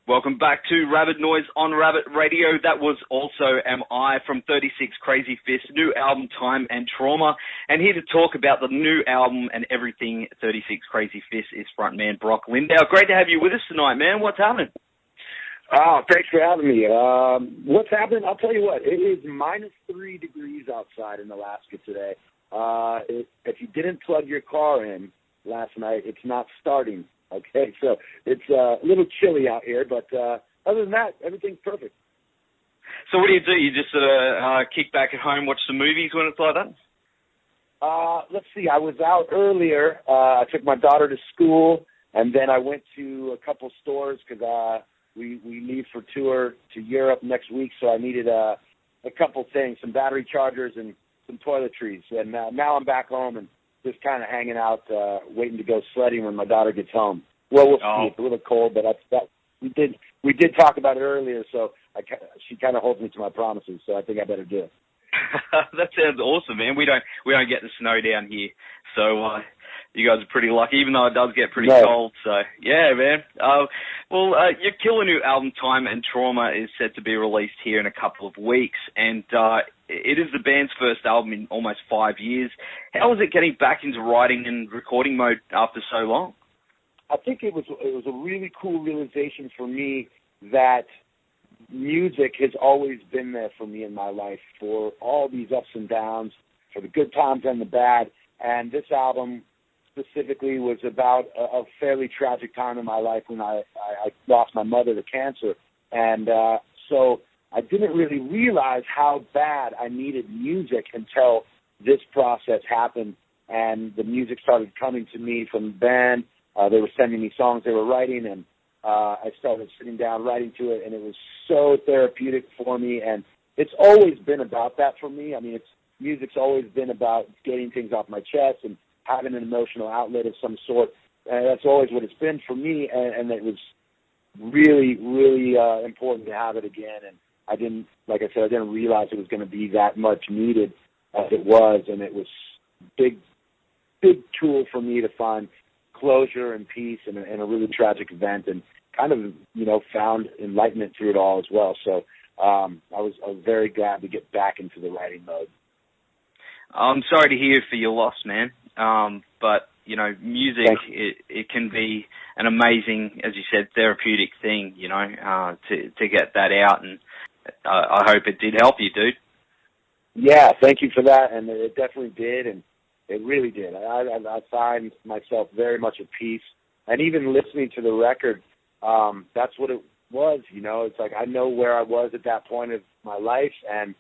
Welcome back to Rabid Noise on Rabbit Radio. That was Also Am I from 36 Crazyfists, new album Time and Trauma. And here to talk about the new album and everything 36 Crazyfists is frontman Brock Lindow. Great to have you with us tonight, man. What's happening? Oh, thanks for having me. What's happening? I'll tell you what. It is -3 degrees outside in Alaska today. If you didn't plug your car in last night, it's not starting. Okay, so it's a little chilly out here, but other than that, everything's perfect. So what do? You just sort of kick back at home, watch some movies when it's like that? Let's see. I was out earlier. I took my daughter to school, and then I went to a couple stores because we leave for tour to Europe next week, so I needed a couple things, some battery chargers and some toiletries. And now I'm back home and just kind of hanging out, waiting to go sledding when my daughter gets home. Well, we'll see. It's a little cold, but we did talk about it earlier, so she kind of holds me to my promises, so I think I better do it. That sounds awesome, man. We don't get the snow down here, so you guys are pretty lucky, even though it does get pretty cold. So yeah, man. Your killer new album, Time and Trauma, is set to be released here in a couple of weeks, and it is the band's first album in almost 5 years. How was it getting back into writing and recording mode after so long? I think it was a really cool realization for me that music has always been there for me in my life, for all these ups and downs, for the good times and the bad. And this album specifically was about a fairly tragic time in my life when I lost my mother to cancer. And so I didn't really realize how bad I needed music until this process happened, and the music started coming to me from the band. They were sending me songs they were writing, and I started sitting down writing to it, and it was so therapeutic for me. And it's always been about that for me. I mean, music's always been about getting things off my chest and having an emotional outlet of some sort. And that's always what it's been for me, and it was really, really important to have it again. And I didn't realize it was going to be that much needed as it was, and it was big tool for me to find closure and peace in a really tragic event, and kind of, found enlightenment through it all as well. So I was very glad to get back into the writing mode. I'm sorry to hear for your loss, man. But, music, it can be an amazing, as you said, therapeutic thing, to get that out. And I hope it did help you, dude. Yeah, thank you for that. And it definitely did. And it really did. I find myself very much at peace. And even listening to the record, that's what it was, It's like I know where I was at that point of my life. And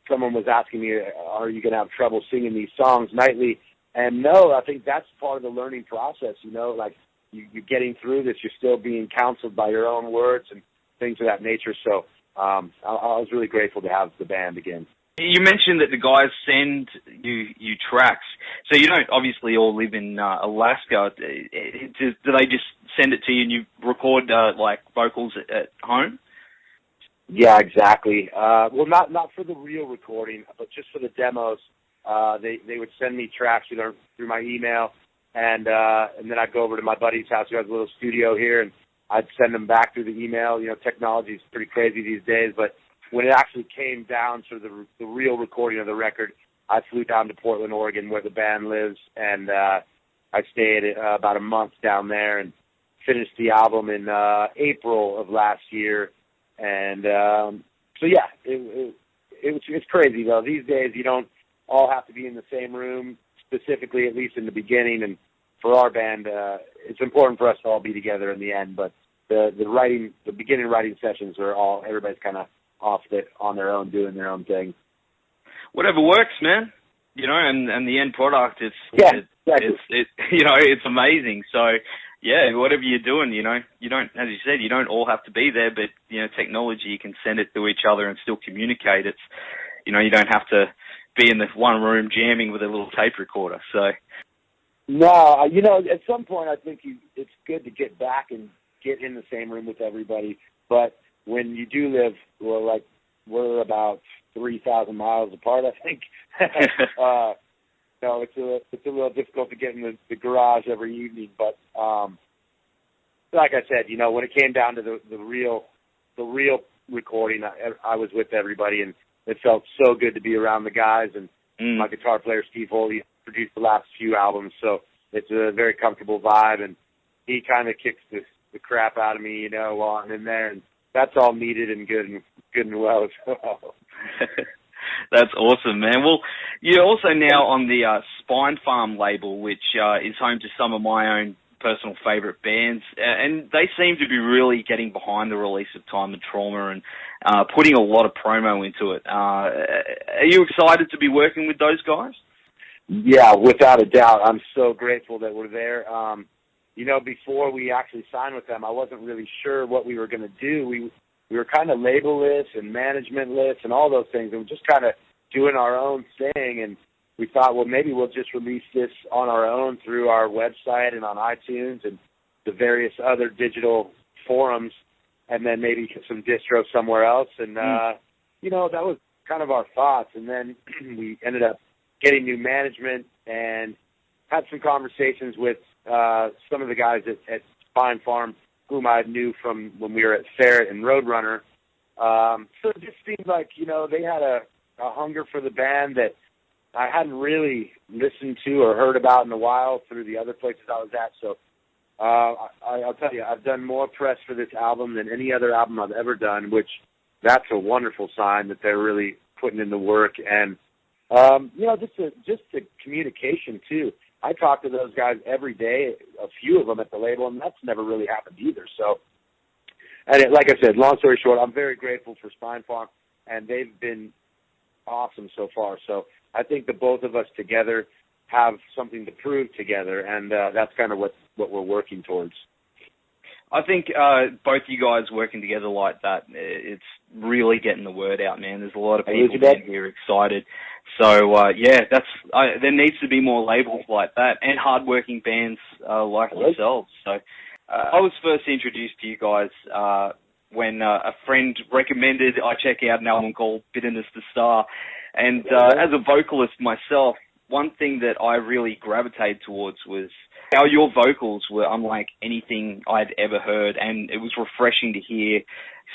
someone was asking me, are you going to have trouble singing these songs nightly? And no, I think that's part of the learning process, like you're getting through this. You're still being counseled by your own words and things of that nature. So I was really grateful to have the band again. You mentioned that the guys send you tracks. So you don't obviously all live in Alaska. Do they just send it to you and you record vocals at home? Yeah, exactly. Well, not for the real recording, but just for the demos. They would send me tracks through my email, and then I'd go over to my buddy's house who has a little studio here, and I'd send them back through the email. Technology is pretty crazy these days, but when it actually came down to the real recording of the record, I flew down to Portland, Oregon, where the band lives, and I stayed about a month down there and finished the album in April of last year. And so, yeah, it's crazy, though. These days, you don't all have to be in the same room, specifically, at least in the beginning. And for our band, it's important for us to all be together in the end. But the beginning writing sessions are everybody's kind of off it on their own, doing their own thing. Whatever works, man. And the end product, it's amazing. So, yeah, whatever you're doing, you don't, as you said, you don't all have to be there, but, technology, you can send it to each other and still communicate. It's, you don't have to be in the one room jamming with a little tape recorder. So, no, at some point I think it's good to get back and get in the same room with everybody. But when you do live, we're about 3,000 miles apart, I think. It's a little difficult to get in the garage every evening, but like I said, when it came down to the real recording, I was with everybody, and it felt so good to be around the guys. And my guitar player, Steve Holey, produced the last few albums, so it's a very comfortable vibe, and he kind of kicks the crap out of me, while I'm in there, and that's all needed and good and well as well. That's awesome, man. Well, you're also now on the Spine Farm label, which is home to some of my own personal favourite bands, and they seem to be really getting behind the release of Time and Trauma and putting a lot of promo into it. Are you excited to be working with those guys? Yeah, without a doubt. I'm so grateful that we're there. Before we actually signed with them, I wasn't really sure what we were going to do. We were kind of label-less and management-less and all those things, and we're just kind of doing our own thing, and we thought, well, maybe we'll just release this on our own through our website and on iTunes and the various other digital forums, and then maybe get some distro somewhere else. And, that was kind of our thoughts. And then we ended up getting new management and had some conversations with some of the guys at Spine Farm, whom I knew from when we were at Ferret and Roadrunner. So it just seemed like, they had a hunger for the band that I hadn't really listened to or heard about in a while through the other places I was at. So I'll tell you, I've done more press for this album than any other album I've ever done, which that's a wonderful sign that they're really putting in the work. And, just the communication, too. I talk to those guys every day, a few of them at the label, and that's never really happened either. So, like I said, long story short, I'm very grateful for Spine Farm, and they've been awesome so far. So I think the both of us together have something to prove together, and that's kind of what we're working towards. I think both you guys working together like that, it's really getting the word out, man. There's a lot of people here excited. So, there needs to be more labels like that and hardworking bands like yourselves. So I was first introduced to you guys when a friend recommended I check out an album called Bitterness to Star. And as a vocalist myself, one thing that I really gravitated towards was how your vocals were unlike anything I'd ever heard, and it was refreshing to hear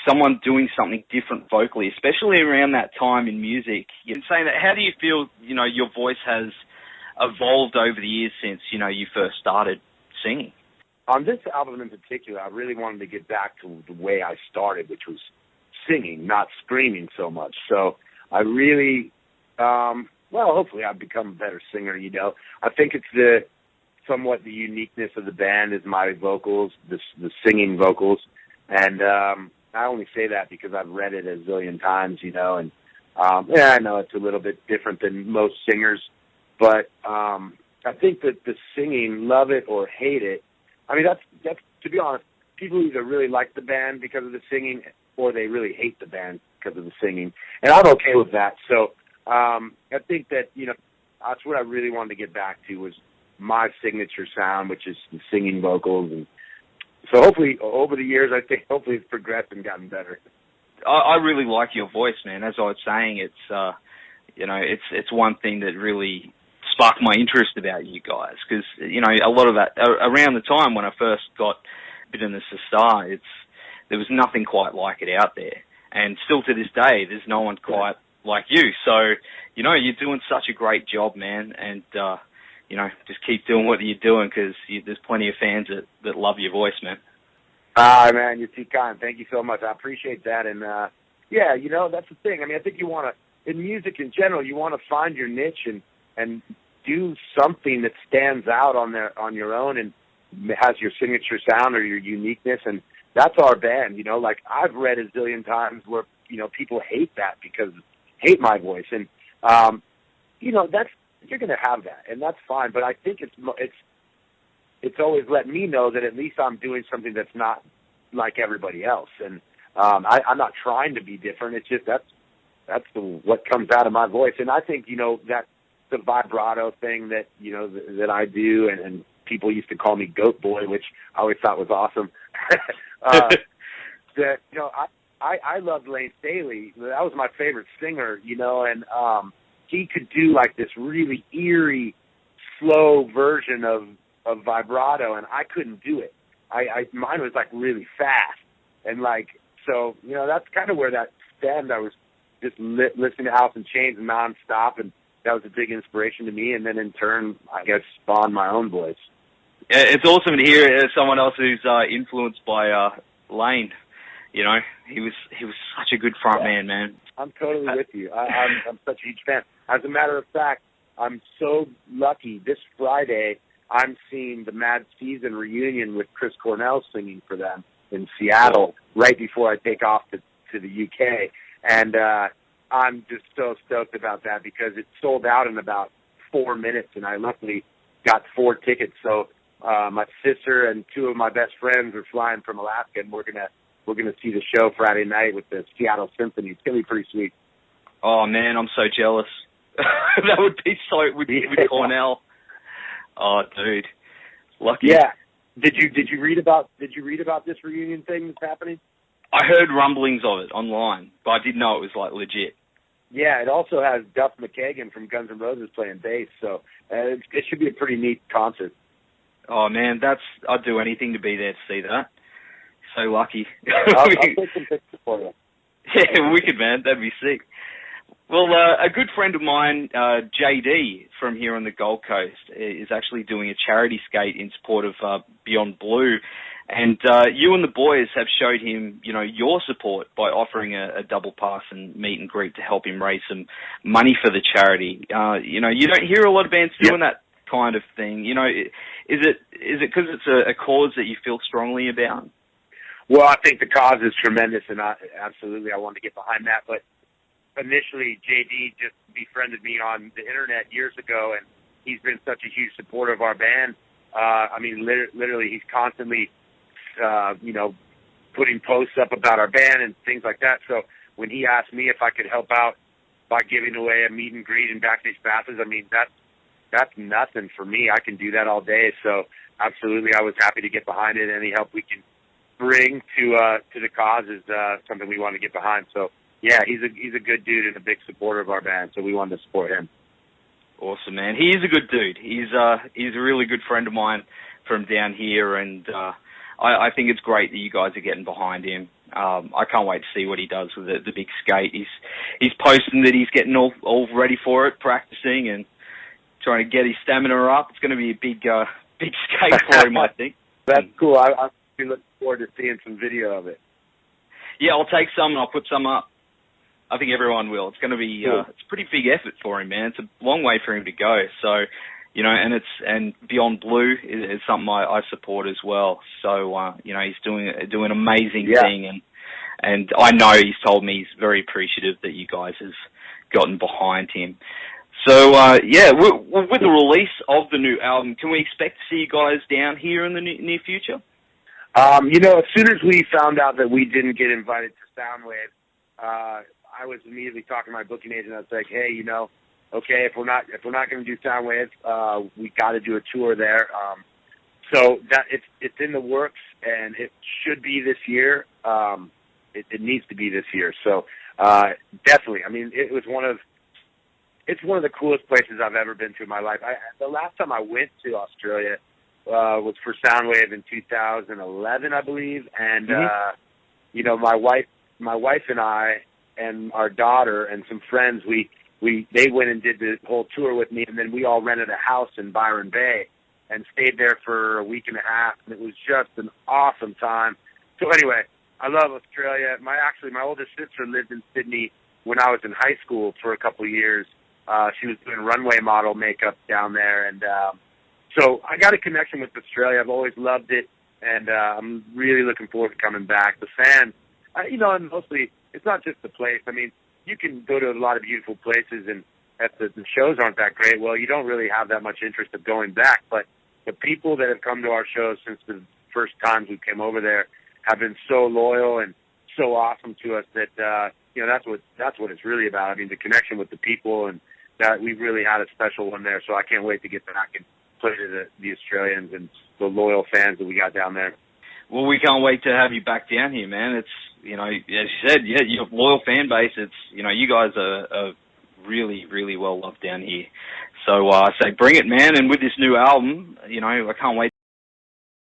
someone doing something different vocally, especially around that time in music. In saying that, how do you feel, your voice has evolved over the years since, you first started singing? On this album in particular, I really wanted to get back to the way I started, which was singing, not screaming so much. So I really, hopefully I've become a better singer, I think it's somewhat the uniqueness of the band is my vocals, the singing vocals. And I only say that because I've read it a zillion times, and I know it's a little bit different than most singers, but I think that the singing, love it or hate it, I mean, that's to be honest, people either really like the band because of the singing or they really hate the band because of the singing. And I'm okay with that. So I think that, that's what I really wanted to get back to was my signature sound, which is the singing vocals. And so hopefully over the years, I think hopefully it's progressed and gotten better. I really like your voice, man. As I was saying, it's it's one thing that really sparked my interest about you guys because, a lot of that, around the time when I first got Bitterness to Star, there was nothing quite like it out there. And still to this day, there's no one quite like you. So, you're doing such a great job, man. And, just keep doing what you're doing because there's plenty of fans that love your voice, man. Man, you're too kind. Thank you so much. I appreciate that. And, that's the thing. I mean, I think in music in general, you want to find your niche and do something that stands out on your own and has your signature sound or your uniqueness. And that's our band, like I've read a zillion times where, people hate my voice. And, you're going to have that, and that's fine. But I think it's always let me know that at least I'm doing something that's not like everybody else. And I'm not trying to be different. It's just that's what comes out of my voice. And I think, that the vibrato thing that, that I do, and people used to call me Goat Boy, which I always thought was awesome. I loved Lane Staley. That was my favorite singer, and he could do like this really eerie, slow version of vibrato, and I couldn't do it. mine was like really fast, and like so that's kind of where that stemmed. I was just listening to Alice in Chains nonstop, and that was a big inspiration to me. And then in turn, I guess spawned my own voice. Yeah, it's awesome to hear someone else who's influenced by Lane. He was such a good front man. I'm totally with you. I'm such a huge fan. As a matter of fact, I'm so lucky. This Friday, I'm seeing the Mad Season reunion with Chris Cornell singing for them in Seattle right before I take off to the UK. And I'm just so stoked about that because it sold out in about 4 minutes, and I luckily got 4 tickets. So my sister and 2 of my best friends are flying from Alaska, and we're gonna see the show Friday night with the Seattle Symphony. It's gonna be pretty sweet. Oh man, I'm so jealous. That would be so with Cornell. Oh, dude, lucky. Yeah. Did you read about this reunion thing that's happening? I heard rumblings of it online, but I didn't know it was like legit. Yeah, it also has Duff McKagan from Guns N' Roses playing bass, so it should be a pretty neat concert. Oh man, I'd do anything to be there to see that. So lucky. I'll take some pictures for you. Yeah, wicked, man. That'd be sick. Well, a good friend of mine, JD, from here on the Gold Coast, is actually doing a charity skate in support of Beyond Blue. And you and the boys have showed him, your support by offering a double pass and meet and greet to help him raise some money for the charity. You don't hear a lot of bands doing that kind of thing. Is it because it's a cause that you feel strongly about? Well, I think the cause is tremendous, and absolutely I wanted to get behind that. But initially, JD just befriended me on the internet years ago, and he's been such a huge supporter of our band. I mean, literally, he's constantly, putting posts up about our band and things like that. So when he asked me if I could help out by giving away a meet and greet and backstage passes, I mean, that's nothing for me. I can do that all day. So absolutely, I was happy to get behind it. Any help we can bring to the cause is something we want to get behind. So yeah, he's a good dude and a big supporter of our band. So we wanted to support him. Awesome, man. He is a good dude. He's a really good friend of mine from down here, and I think it's great that you guys are getting behind him. I can't wait to see what he does with the big skate. He's posting that he's getting all ready for it, practicing and trying to get his stamina up. It's going to be a big skate for him, I think. That's cool. I'm really looking forward to seeing some video of it. Yeah, I'll take some and I'll put some up. I think everyone will. It's going to be it's a pretty big effort for him, man. It's a long way for him to go. So, and Beyond Blue is something I support as well. So, he's doing an amazing thing, and I know he's told me he's very appreciative that you guys have gotten behind him. So, with the release of the new album, can we expect to see you guys down here in the near future? As soon as we found out that we didn't get invited to Soundwave, I was immediately talking to my booking agent. I was like, hey, okay, if we're not going to do Soundwave, we got to do a tour there. So that it's in the works, and it should be this year. It needs to be this year. So definitely, I mean, it's one of the coolest places I've ever been to in my life. The last time I went to Australia was for Soundwave in 2011, I believe, and my wife and I and our daughter and some friends, they went and did the whole tour with me, and then we all rented a house in Byron Bay and stayed there for a week and a half, and it was just an awesome time. So anyway, I love Australia. My oldest sister lived in Sydney when I was in high school for a couple of years. She was doing runway model makeup down there, and so I got a connection with Australia. I've always loved it, and I'm really looking forward to coming back. The fans, and mostly, it's not just the place. I mean, you can go to a lot of beautiful places, and if the shows aren't that great, well, you don't really have that much interest of going back. But the people that have come to our shows since the first times we came over there have been so loyal and so awesome to us that that's what it's really about. I mean, the connection with the people, and that we really had a special one there. So I can't wait to get back and play to the Australians and the loyal fans that we got down there. Well, we can't wait to have you back down here, man. It's, as you said, you have a loyal fan base. It's, you guys are really, really well loved down here. So I say bring it, man. And with this new album, I can't wait